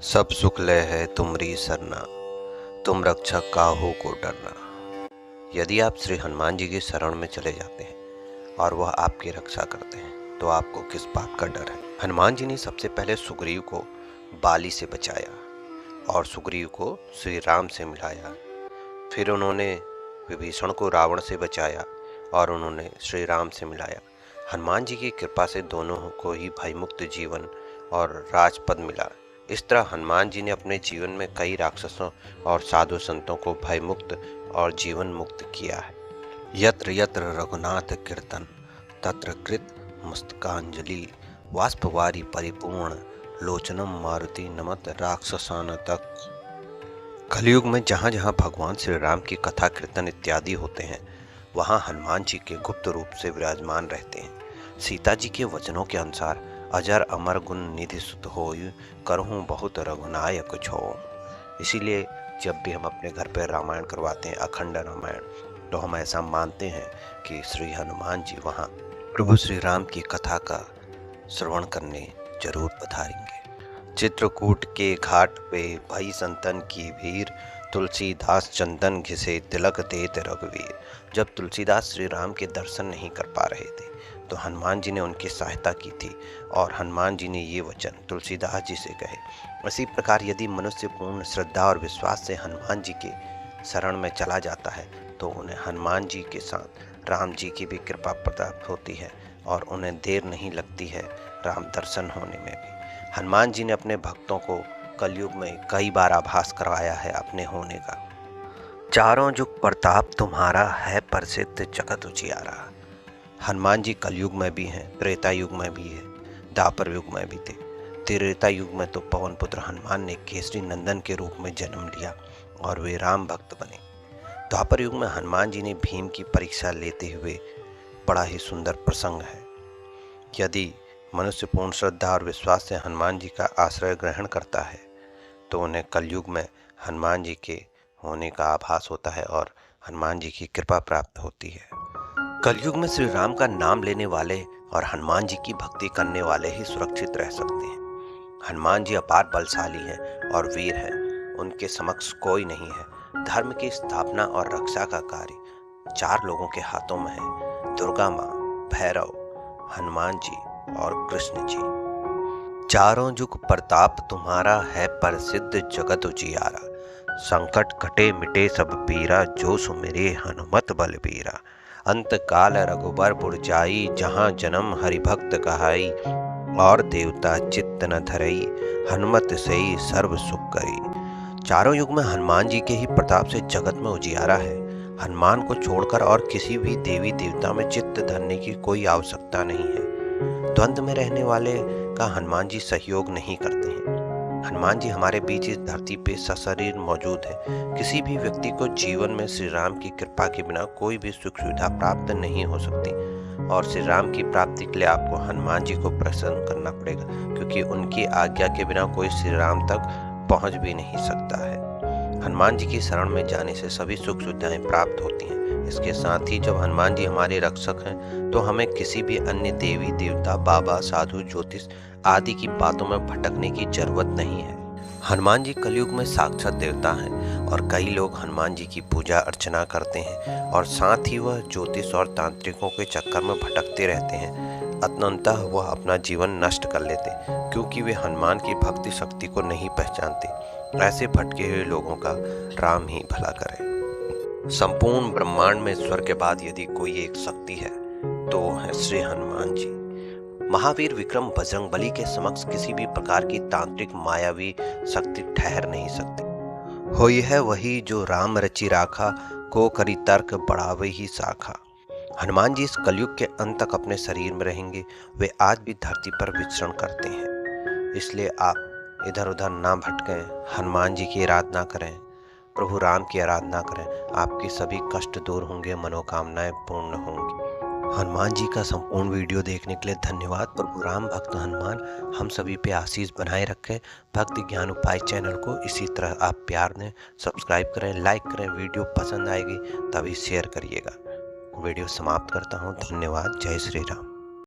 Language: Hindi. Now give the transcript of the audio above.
सब सुख लय है तुमरी सरना, तुम रक्षक काहू को डरना। यदि आप श्री हनुमान जी की शरण में चले जाते हैं और वह आपकी रक्षा करते हैं तो आपको किस बात का डर है। हनुमान जी ने सबसे पहले सुग्रीव को बाली से बचाया और सुग्रीव को श्री राम से मिलाया। फिर उन्होंने विभीषण को रावण से बचाया और उन्होंने श्री राम से मिलाया। हनुमान जी की कृपा से दोनों को ही भयमुक्त जीवन और राजपद मिला। इस तरह हनुमान जी ने अपने जीवन में कई राक्षसों और साधु संतों को भयमुक्त और जीवन मुक्त किया है। यत्र यत्र रघुनाथ कीर्तन तत्र कृत मस्तकांजलि, वाष्पवारी परिपूर्ण लोचनम मारुति नमत राक्षसान तक। कलयुग में जहाँ जहाँ भगवान श्री राम की कथा कीर्तन इत्यादि होते हैं वहाँ हनुमान जी के गुप्त रूप से विराजमान रहते हैं। सीता जी के वचनों के अनुसार अजर अमर गुण निधि सुत होय, करहूँ बहुत रघुनायक छो। इसीलिए जब भी हम अपने घर पर रामायण करवाते हैं, अखंड रामायण, तो हम ऐसा मानते हैं कि श्री हनुमान जी वहाँ प्रभु श्री राम की कथा का श्रवण करने जरूर पधारेंगे। चित्रकूट के घाट पे भई संतन की भीड़, तुलसीदास चंदन घिसे तिलक देत रघुवीर। जब तुलसीदास श्री राम के दर्शन नहीं कर पा रहे थे तो हनुमान जी ने उनकी सहायता की थी और हनुमान जी ने ये वचन तुलसीदास जी से कहे। इसी प्रकार यदि मनुष्य पूर्ण श्रद्धा और विश्वास से हनुमान जी के शरण में चला जाता है तो उन्हें हनुमान जी के साथ राम जी की भी कृपा प्राप्त होती है और उन्हें देर नहीं लगती है राम दर्शन होने में भी। हनुमान जी ने अपने भक्तों को कलयुग में कई बार आभास करवाया है अपने होने का। चारों जुग प्रताप तुम्हारा है प्रसिद्ध जगत उजियारा। हनुमान जी कलयुग में भी हैं, त्रेता युग में भी है, द्वापर युग में भी थे। त्रेता युग में तो पवन पुत्र हनुमान ने केसरी नंदन के रूप में जन्म लिया और वे राम भक्त बने। द्वापर युग में हनुमान जी ने भीम की परीक्षा लेते हुए बड़ा ही सुंदर प्रसंग है। यदि मनुष्य पूर्ण श्रद्धा और विश्वास से हनुमान जी का आश्रय ग्रहण करता है तो उन्हें कलयुग में हनुमान जी के होने का आभास होता है और हनुमान जी की कृपा प्राप्त होती है। कलयुग में श्री राम का नाम लेने वाले और हनुमान जी की भक्ति करने वाले ही सुरक्षित रह सकते हैं। हनुमान जी अपार बलशाली हैं और वीर हैं, उनके समक्ष कोई नहीं है। धर्म की स्थापना और रक्षा का कार्य 4 लोगों के हाथों में है, दुर्गा माँ, भैरव, हनुमान जी और कृष्ण जी। चारों जुग प्रताप तुम्हारा है प्रसिद्ध जगत उजियारा। संकट कटे मिटे सब पीरा, जो सुमिरे हनुमत बलबीरा। अंत काल रघुबर जाई, जहाँ जन्म हरिभक्त कहाई। और देवता चित्त न धरई, हनुमत सही सर्व सुख करी। चारों युग में हनुमान जी के ही प्रताप से जगत में उजियारा है। हनुमान को छोड़कर और किसी भी देवी देवता में चित्त धरने की कोई आवश्यकता नहीं है। द्वंद्व में रहने वाले का हनुमान जी सहयोग नहीं करते हैं। हनुमान जी हमारे बीच इस धरती पे सशरीर मौजूद है। किसी भी व्यक्ति को जीवन में श्री राम की कृपा के बिना कोई भी सुख सुविधा प्राप्त नहीं हो सकती और श्री राम की प्राप्ति के लिए आपको हनुमान जी को प्रसन्न करना पड़ेगा, क्योंकि उनकी आज्ञा के बिना कोई श्री राम तक पहुंच भी नहीं सकता है। हनुमान जी की शरण में जाने से सभी सुख सुविधाएं प्राप्त होती हैं। इसके साथ ही जब हनुमान जी हमारे रक्षक हैं तो हमें किसी भी अन्य देवी देवता, बाबा, साधु, ज्योतिष आदि की बातों में भटकने की जरूरत नहीं है। हनुमान जी कलयुग में साक्षात देवता हैं और कई लोग हनुमान जी की पूजा अर्चना करते हैं और साथ ही वह ज्योतिष और तांत्रिकों के चक्कर में भटकते रहते हैं। अतः वह अपना जीवन नष्ट कर लेते क्योंकि वे हनुमान की भक्ति शक्ति को नहीं पहचानते। ऐसे भटके हुए लोगों का राम ही भला करे। संपूर्ण ब्रह्मांड में ईश्वर के बाद यदि कोई एक शक्ति है तो वो है श्री हनुमान जी। महावीर विक्रम बजरंगबली के समक्ष किसी भी प्रकार की तांत्रिक मायावी शक्ति ठहर नहीं सकती। होई है वही जो राम रचि राखा, को करी तर्क बढ़ावे ही शाखा। हनुमान जी इस कलयुग के अंत तक अपने शरीर में रहेंगे। वे आज भी धरती पर विचरण करते हैं। इसलिए आप इधर उधर ना भटकें, हनुमान जी की आराधना करें, प्रभु राम की आराधना करें। आपके सभी कष्ट दूर होंगे, मनोकामनाएं पूर्ण होंगी। हनुमान जी का संपूर्ण वीडियो देखने के लिए धन्यवाद। प्रभु राम भक्त हनुमान हम सभी पे आशीष बनाए रखें। भक्ति ज्ञान उपाय चैनल को इसी तरह आप प्यार दें, सब्सक्राइब करें, लाइक करें। वीडियो पसंद आएगी तभी शेयर करिएगा। वीडियो समाप्त करता हूँ। धन्यवाद। जय श्री राम।